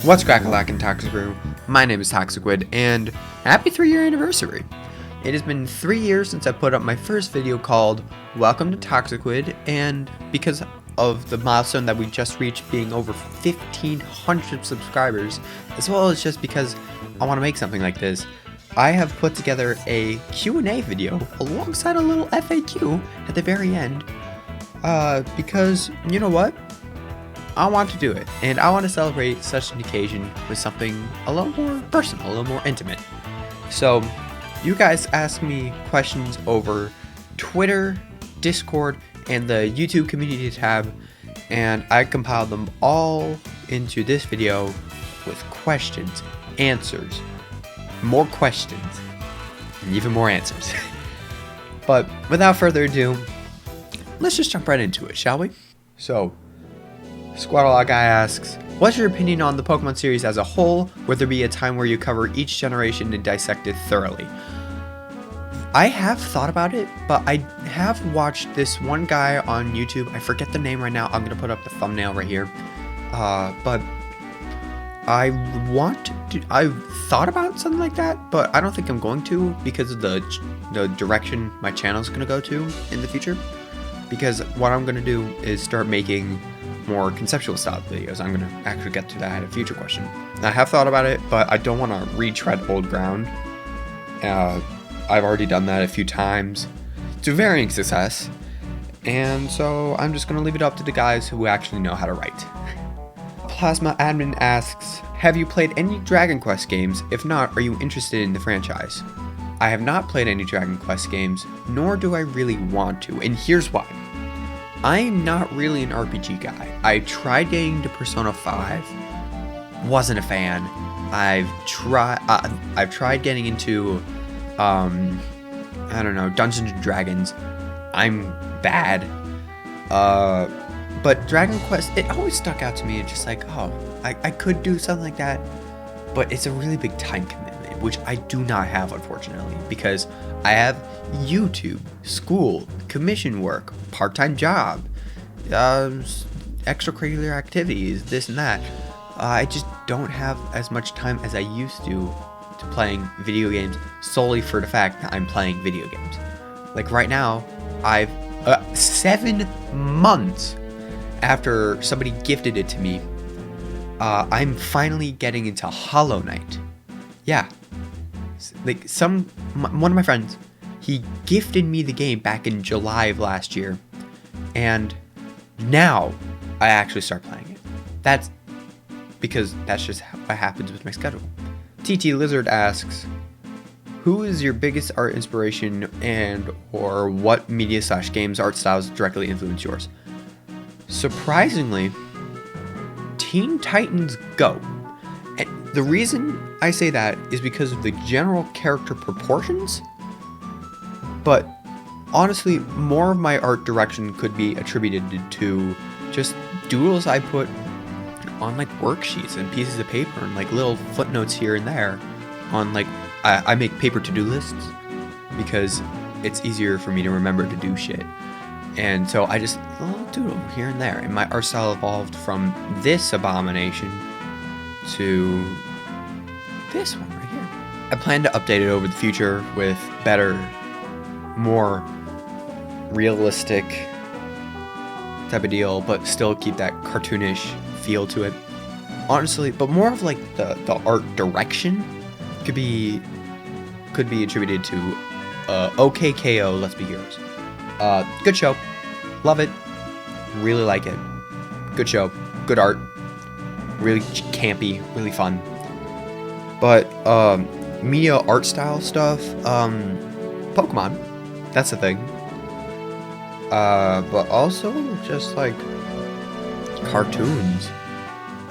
What's crack-a-lack in Toxic Brew? My name is Toxiquid, and happy 3-year anniversary! It has been 3 years since I put up my first video called Welcome to Toxiquid, and because of the milestone that we just reached being over 1,500 subscribers, as well as just because I want to make something like this, I have put together a Q&A video alongside a little FAQ at the very end, because, you know what? I want to do it, and I want to celebrate such an occasion with something a little more personal, a little more intimate. So, you guys asked me questions over Twitter, Discord, and the YouTube community tab, and I compiled them all into this video with questions, answers, more questions, and even more answers. But without further ado, let's just jump right into it, shall we? So, Squaddle Guy asks, what's your opinion on the Pokemon series as a whole? Will there be a time where you cover each generation and dissect it thoroughly? I have thought about it, but I have watched this one guy on YouTube. I forget the name right now. I'm going to put up the thumbnail right here. But I've thought about something like that, but I don't think I'm going to because of the direction my channel is going to go to in the future. Because what I'm going to do is start making more conceptual style videos. I'm going to actually get to that in a future question. I have thought about it, but I don't want to retread old ground. I've already done that a few times to varying success, and so I'm just going to leave it up to the guys who actually know how to write. Plasma Admin asks, have you played any Dragon Quest games? If not, are you interested in the franchise? I have not played any Dragon Quest games, nor do I really want to, and here's why. I'm not really an RPG guy. I tried getting to Persona 5, wasn't a fan. I've tried getting into, I don't know, Dungeons and Dragons. I'm bad. But Dragon Quest, it always stuck out to me. It's just like, oh, I could do something like that, but it's a really big time commitment, which I do not have, unfortunately, because I have YouTube, school, commission work, part-time job, extracurricular activities, this and that. I just don't have as much time as I used to playing video games solely for the fact that I'm playing video games. Like right now, I've 7 months after somebody gifted it to me, I'm finally getting into Hollow Knight. Yeah, like one of my friends, he gifted me the game back in July of last year, and now I actually start playing it. That's because that's just what happens with my schedule. TT Lizard asks, who is your biggest art inspiration and or what media/games art styles directly influence yours? Surprisingly, Teen Titans Go. And the reason I say that is because of the general character proportions, but honestly, more of my art direction could be attributed to just doodles I put on like worksheets and pieces of paper and like little footnotes here and there on like, I make paper to-do lists because it's easier for me to remember to do shit. And so I just little doodle here and there, and my art style evolved from this abomination to this one right here. I plan to update it over the future with better, more realistic type of deal, but still keep that cartoonish feel to it. Honestly, but more of like the art direction could be attributed to OKKO, Let's Be Heroes. Good show. Love it. Really like it. Good show. Good art. Really campy. Really fun. But, media art style stuff, Pokemon. That's the thing. But also just like cartoons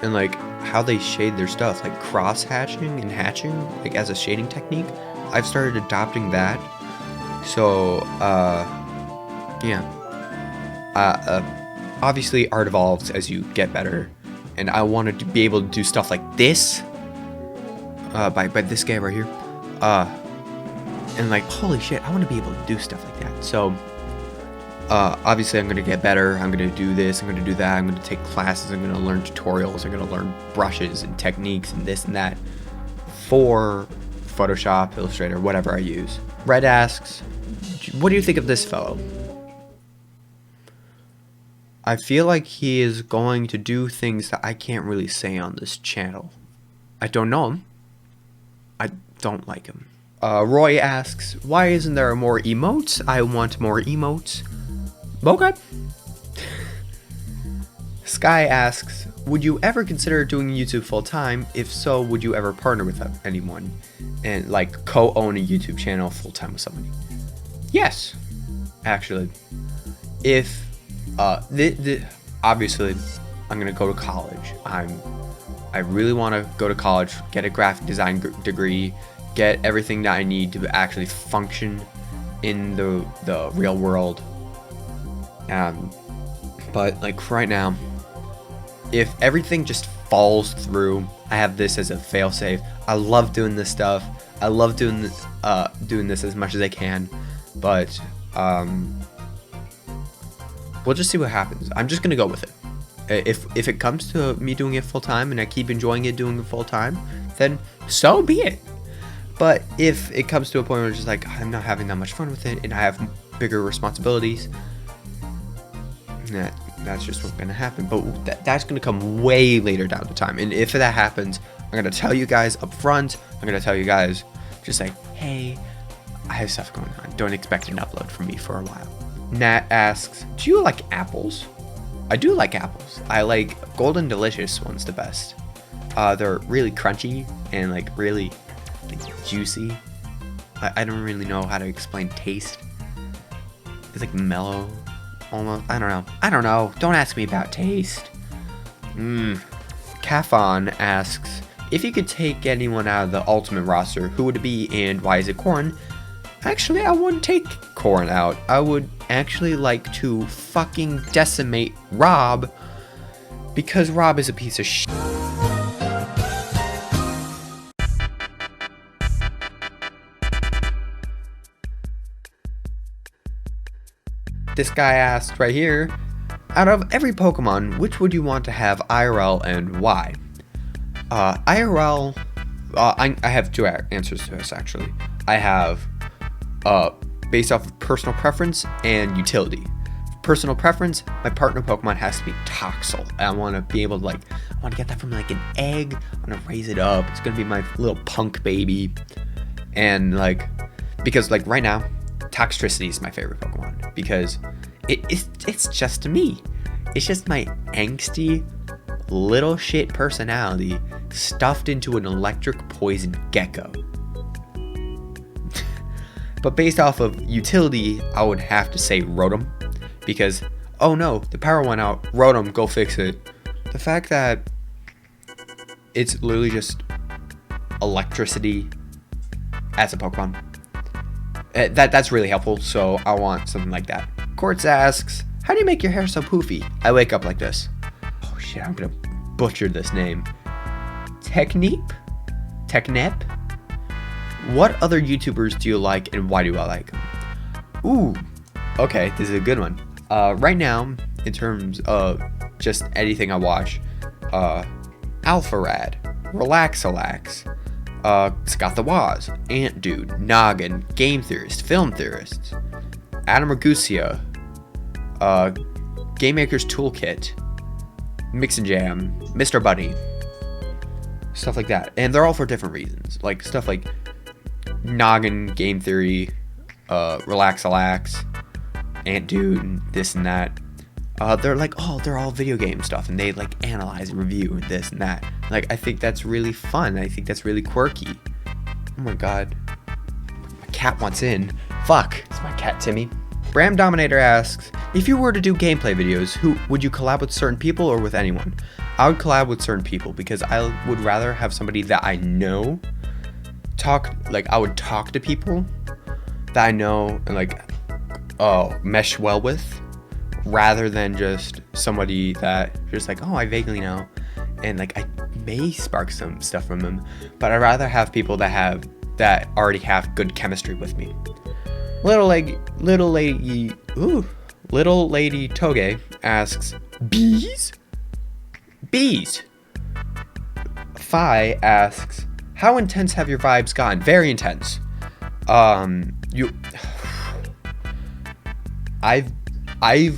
and like how they shade their stuff, like cross hatching and hatching, like as a shading technique. I've started adopting that. So, yeah. Obviously art evolves as you get better, and I wanted to be able to do stuff like this, by this guy right here, and like, holy shit, I want to be able to do stuff like that. So Obviously I'm going to get better. I'm going to do this, I'm going to do that, I'm going to take classes, I'm going to learn tutorials, I'm going to learn brushes and techniques and this and that for Photoshop, Illustrator, whatever I use. Red asks, what do you think of this fellow? I feel like he is going to do things that I can't really say on this channel. I don't know him. I don't like him. Roy asks, why isn't there more emotes? I want more emotes. Okay. Sky asks, would you ever consider doing YouTube full time? If so, would you ever partner with anyone and like co-own a YouTube channel full time with somebody? Yes, actually. If obviously I'm gonna go to college. I really want to go to college, get a graphic design degree, get everything that I need to actually function in the real world. But like right now, if everything just falls through, I have this as a failsafe. I love doing this stuff. I love doing this as much as I can, but we'll just see what happens. I'm just gonna go with it. If it comes to me doing it full time and I keep enjoying it doing it full time, then so be it. But if it comes to a point where it's just like I'm not having that much fun with it and I have bigger responsibilities, that's just what's gonna happen. But that's gonna come way later down the time. And if that happens, I'm gonna tell you guys up front. I'm gonna tell you guys just like, hey, I have stuff going on. Don't expect an upload from me for a while. Nat asks, do you like apples? I do like apples. I like Golden Delicious ones the best. They're really crunchy and like really juicy. I don't really know how to explain taste. It's like mellow almost. I don't know. Don't ask me about taste. Kafon asks, if you could take anyone out of the ultimate roster, who would it be and why is it Corn? Actually, I wouldn't take Corn out. I would actually like to fucking decimate Rob, because Rob is a piece of shit. This guy asked right here, out of every Pokemon, which would you want to have IRL and why? IRL, I have two answers to this actually. I have based off of personal preference and utility. Personal preference, my partner Pokemon has to be Toxel. I want to be able to I want to get that from like an egg. I want to raise it up. It's gonna be my little punk baby, and because right now, Toxtricity is my favorite Pokemon because it's just me. It's just my angsty little shit personality stuffed into an electric poison gecko. But based off of utility, I would have to say Rotom, because, oh no, the power went out, Rotom, go fix it. The fact that it's literally just electricity as a Pokemon, that's really helpful, so I want something like that. Quartz asks, how do you make your hair so poofy? I wake up like this. Oh shit, I'm gonna butcher this name. Technep? What other YouTubers do you like and why do I like them? Ooh, okay, this is a good one. Right now, in terms of just anything I watch, Alpharad, Relaxalax, Scott the Waz, Ant Dude, Noggin, Game Theorist, Film Theorists, Adam Ragusia, Game Maker's Toolkit, Mix and Jam, Mr. Bunny, stuff like that. And they're all for different reasons. Like stuff like Noggin, Game Theory, Relaxalax, Ant Dude, and this and that. They're all video game stuff, and they analyze and review and this and that. I think that's really fun. I think that's really quirky. Oh my god, my cat wants in. Fuck, it's my cat Timmy. Bram Dominator asks, if you were to do gameplay videos, who would you collab with? Certain people or with anyone? I would collab with certain people because I would rather have somebody that I know I would talk to people that I know and mesh well with, rather than just somebody that just I vaguely know and I may spark some stuff from them, but I'd rather have people that already have good chemistry with me. Little lady Little Lady Toge asks, bees? Bees. Fi asks, how intense have your vibes gotten? Very intense. I've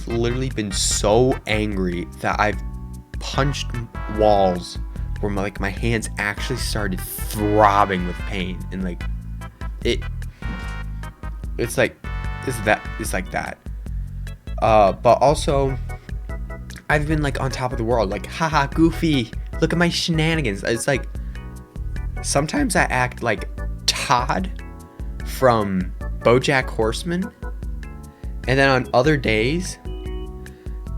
literally been so angry that I've punched walls where my hands actually started throbbing with pain, and like it's like that. But also I've been like on top of the world, like haha goofy, look at my shenanigans. It's like sometimes I act like Todd from BoJack Horseman, and then on other days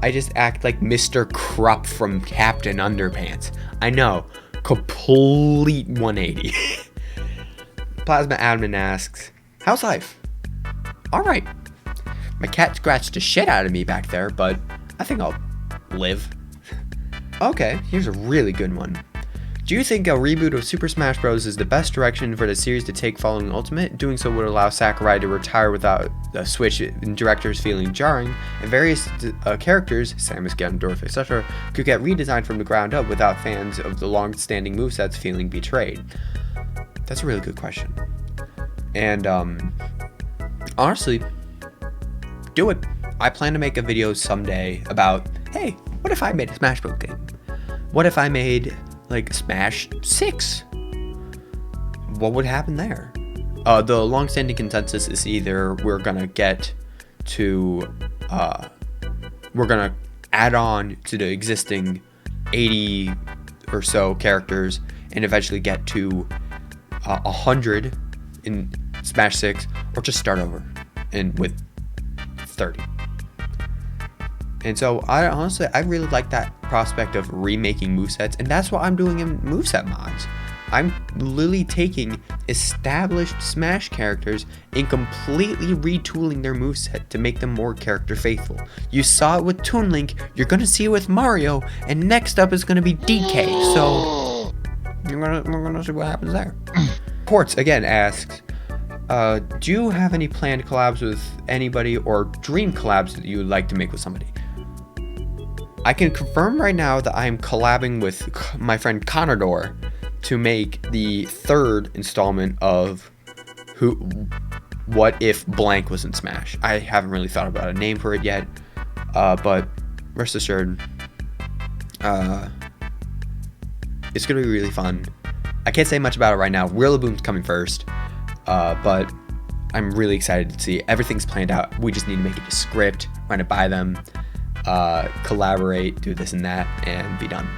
I just act like Mr. Krupp from Captain Underpants. I know, complete 180. Plasma Admin asks, how's life? Alright. My cat scratched the shit out of me back there, but I think I'll live. Okay, here's a really good one. Do you think a reboot of Super Smash Bros. Is the best direction for the series to take following Ultimate? Doing so would allow Sakurai to retire without the switch in directors feeling jarring, and various characters, Samus, Ganondorf, etc., could get redesigned from the ground up without fans of the long-standing movesets feeling betrayed. That's a really good question. And honestly, do it. I plan to make a video someday about, hey, what if I made a Smash Bros. Game? What if I made like Smash 6? What would happen there? The long-standing consensus is either we're gonna add on to the existing 80 or so characters and eventually get to 100 in Smash 6, or just start over and with 30. And so I really like that prospect of remaking movesets, and that's what I'm doing in moveset mods. I'm literally taking established Smash characters and completely retooling their moveset to make them more character faithful. You saw it with Toon Link, you're gonna see it with Mario, and next up is gonna be DK. So we're gonna see what happens there. Ports again asks, do you have any planned collabs with anybody or dream collabs that you would like to make with somebody? I can confirm right now that I am collabing with my friend Connordore to make the third installment of What If Blank was in Smash. I haven't really thought about a name for it yet, but rest assured, it's gonna be really fun. I can't say much about it right now. Rillaboom's coming first, but I'm really excited to see. Everything's planned out. We just need to make it a script, run it by them, collaborate, do this and that, and be done.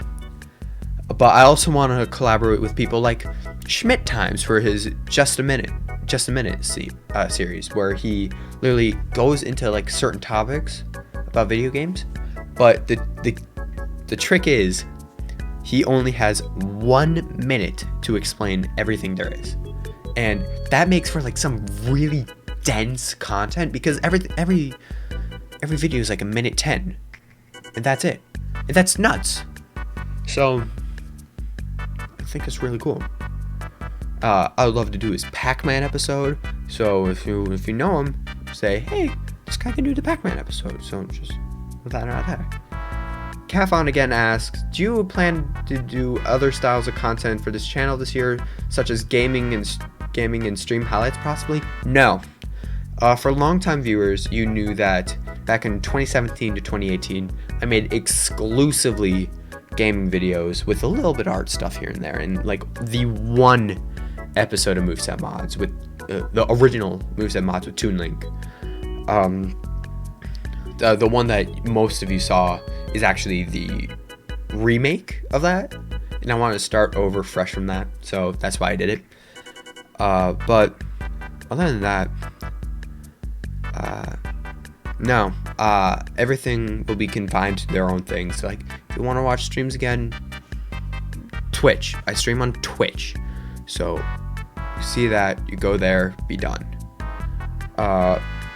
But I also want to collaborate with people like Schmidt Times for his Just a Minute series, where he literally goes into like certain topics about video games, but the trick is he only has 1 minute to explain everything there is, and that makes for like some really dense content, because every video is like 1:10, and that's it, and that's nuts. So I think it's really cool. I would love to do his Pac-Man episode. So if you know him, say, hey, this guy can do the Pac-Man episode. So just put that out there. Cafon again asks, do you plan to do other styles of content for this channel this year, such as gaming and stream highlights possibly? No. For longtime viewers, you knew that back in 2017 to 2018, I made exclusively gaming videos with a little bit of art stuff here and there, and like the one episode of Moveset Mods with the original Moveset Mods with Toon Link. The one that most of you saw is actually the remake of that, and I wanted to start over fresh from that, so that's why I did it. But other than that, no, everything will be confined to their own things. So, like, if you want to watch streams again, Twitch. I stream on Twitch, so you see that, you go there, be done.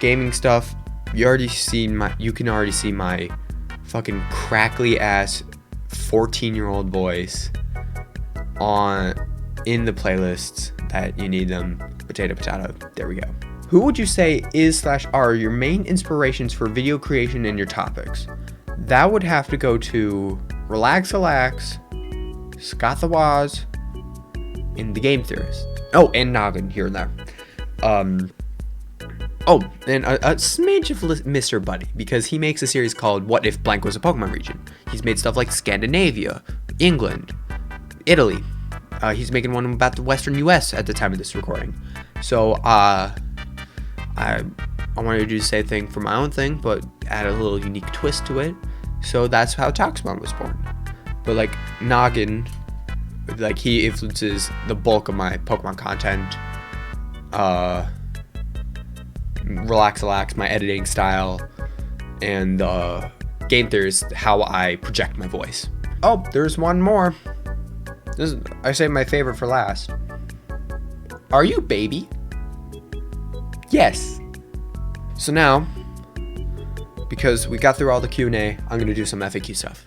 Gaming stuff, you can already see my fucking crackly ass 14-year-old voice in the playlists that you need them. Potato, there we go. Who would you say is/are your main inspirations for video creation and your topics? That would have to go to Relax, Scott the Waz, and the Game Theorist. Oh, and Noggin here and there. Oh, and a smidge of Mr. Buddy, because he makes a series called What If Blank Was a Pokemon Region. He's made stuff like Scandinavia, England, Italy. He's making one about the Western U.S. at the time of this recording. So, I wanted to do the same thing for my own thing, but add a little unique twist to it. So that's how Toxiquid was born. But like Noggin, like he influences the bulk of my Pokemon content. Relax, my editing style, and Game Theorist, how I project my voice. Oh, there's one more. I say my favorite for last. Are you baby? Yes. So now, because we got through all the Q&A, I'm gonna do some FAQ stuff.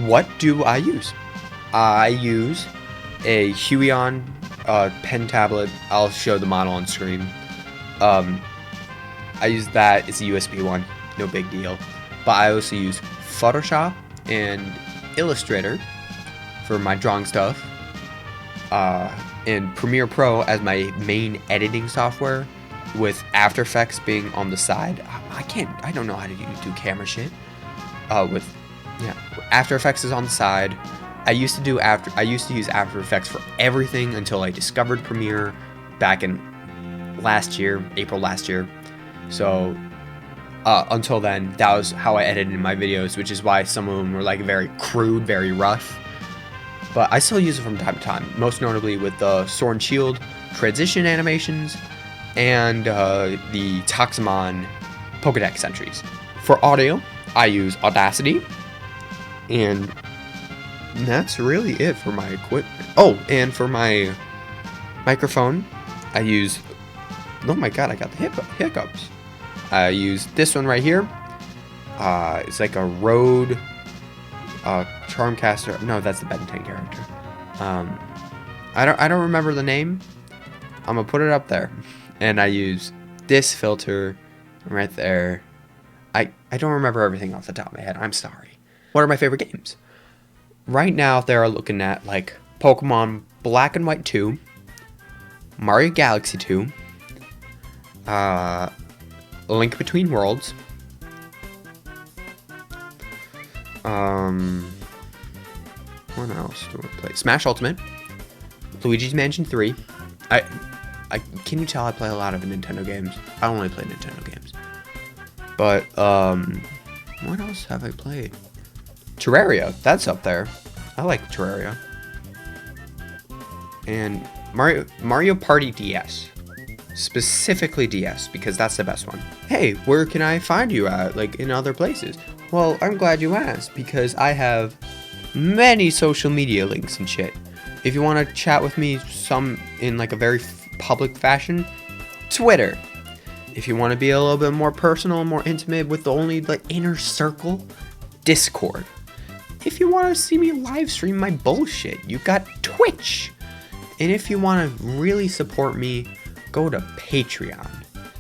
What do I use? I use a Huion pen tablet. I'll show the model on screen. I use that. It's a USB one, no big deal. But I also use Photoshop and Illustrator for my drawing stuff, and Premiere Pro as my main editing software, with After Effects being on the side. I don't know how to do camera shit. After Effects is on the side. I used to use After Effects for everything until I discovered Premiere back in April last year. So until then, that was how I edited my videos, which is why some of them were like very crude, very rough. But I still use it from time to time, most notably with the Sword and Shield transition animations and the Toximon Pokedex entries. For audio, I use Audacity, and that's really it for my equipment. Oh, and for my microphone, I use... Oh my god, I got the hiccups. I use this one right here. It's like a Rode Charmcaster. No, that's the Ben 10 character. I don't remember the name. I'm gonna put it up there. And I use this filter right there. I don't remember everything off the top of my head. I'm sorry. What are my favorite games? Right now, they're looking at like Pokemon Black and White 2, Mario Galaxy 2, Link Between Worlds, what else do I play? Smash Ultimate, Luigi's Mansion 3. Can you tell I play a lot of Nintendo games? I only play Nintendo games. But what else have I played? Terraria, that's up there. I like Terraria. And Mario Party DS. Specifically DS, because that's the best one. Hey, where can I find you at, like, in other places? Well, I'm glad you asked, because I have many social media links and shit. If you want to chat with me some in, like, a very public fashion, Twitter. If you want to be a little bit more personal, more intimate with the only, like, inner circle, Discord. If you want to see me live stream my bullshit, you got Twitch. And if you want to really support me, go to Patreon.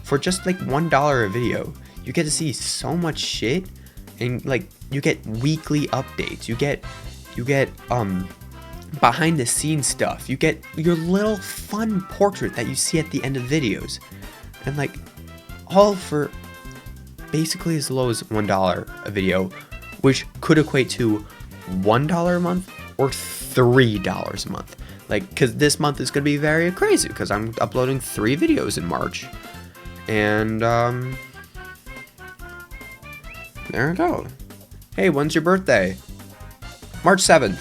For just like $1 a video, you get to see so much shit, and like you get weekly updates. You get behind the scenes stuff. You get your little fun portrait that you see at the end of videos, and like all for basically as low as $1 a video, which could equate to $1 a month or $3 a month. Like, because this month is going to be very crazy because I'm uploading 3 videos in March. And, there we go. Hey, when's your birthday? March 7th.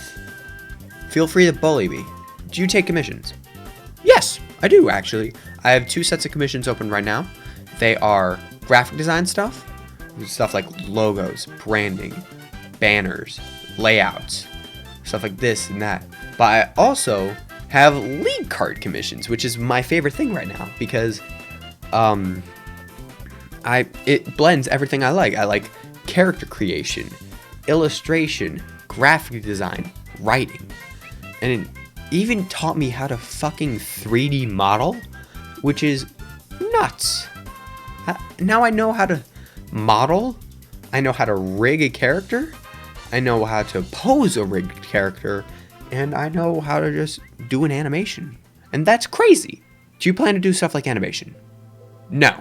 Feel free to bully me. Do you take commissions? Yes, I do, actually. I have 2 sets of commissions open right now. They are graphic design stuff like logos, branding, banners, layouts, stuff like this and that. But I also have league card commissions, which is my favorite thing right now, because it blends everything I like. I like character creation, illustration, graphic design, writing. And it even taught me how to fucking 3D model, which is nuts. Now I know how to model, I know how to rig a character, I know how to pose a rigged character, and I know how to just do an animation. And that's crazy. Do you plan to do stuff like animation? No,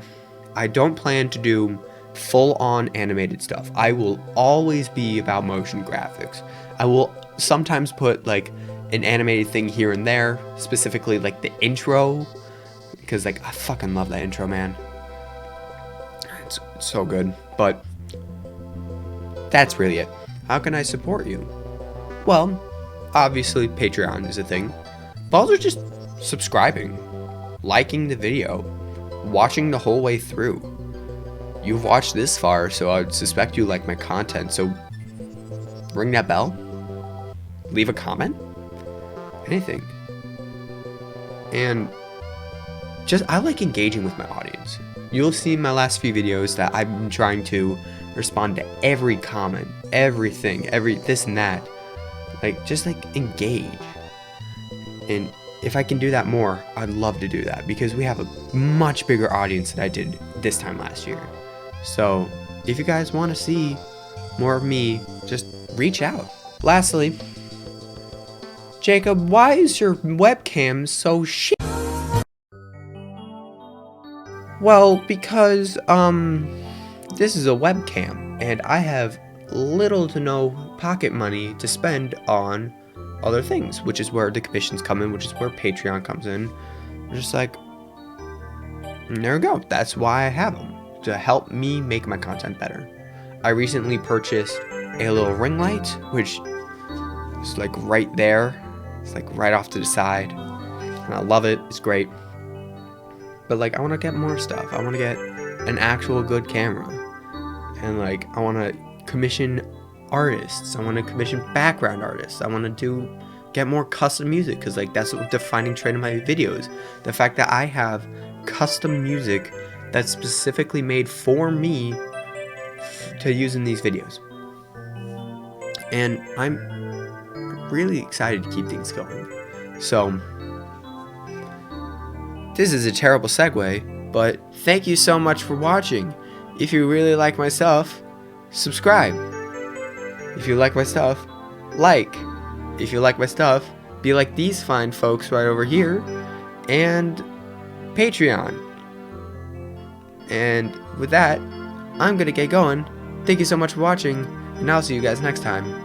I don't plan to do full-on animated stuff. I will always be about motion graphics. I will sometimes put like an animated thing here and there, specifically like the intro, because like I fucking love that intro, man. It's so good. But that's really it. How can I support you? Well, obviously Patreon is a thing, but also just subscribing, liking the video, watching the whole way through. You've watched this far, so I would suspect you like my content, so ring that bell, leave a comment, anything. And just, I like engaging with my audience. You'll see in my last few videos that I've been trying to respond to every comment, everything, every this and that. Like, just like engage. And if I can do that more, I'd love to do that, because we have a much bigger audience than I did this time last year. So if you guys want to see more of me, just reach out. Lastly, Jacob, why is your webcam so shit? Well, because this is a webcam and I have little to no pocket money to spend on other things, which is where the commissions come in, which is where Patreon comes in. I'm just like, there we go. That's why I have them, to help me make my content better. I recently purchased a little ring light, which is like right there. It's like right off to the side, and I love it. It's great. But like, I want to get more stuff. I want to get an actual good camera, and like, I want to commission artists. I want to commission background artists. I want to get more custom music, because like that's the defining trait of my videos. The fact that I have custom music that's specifically made for me to use in these videos. And I'm really excited to keep things going. So this is a terrible segue, but thank you so much for watching. If you really like my stuff, subscribe. If you like my stuff, like. If you like my stuff, be like these fine folks right over here, and Patreon. And with that, I'm gonna get going. Thank you so much for watching, and I'll see you guys next time.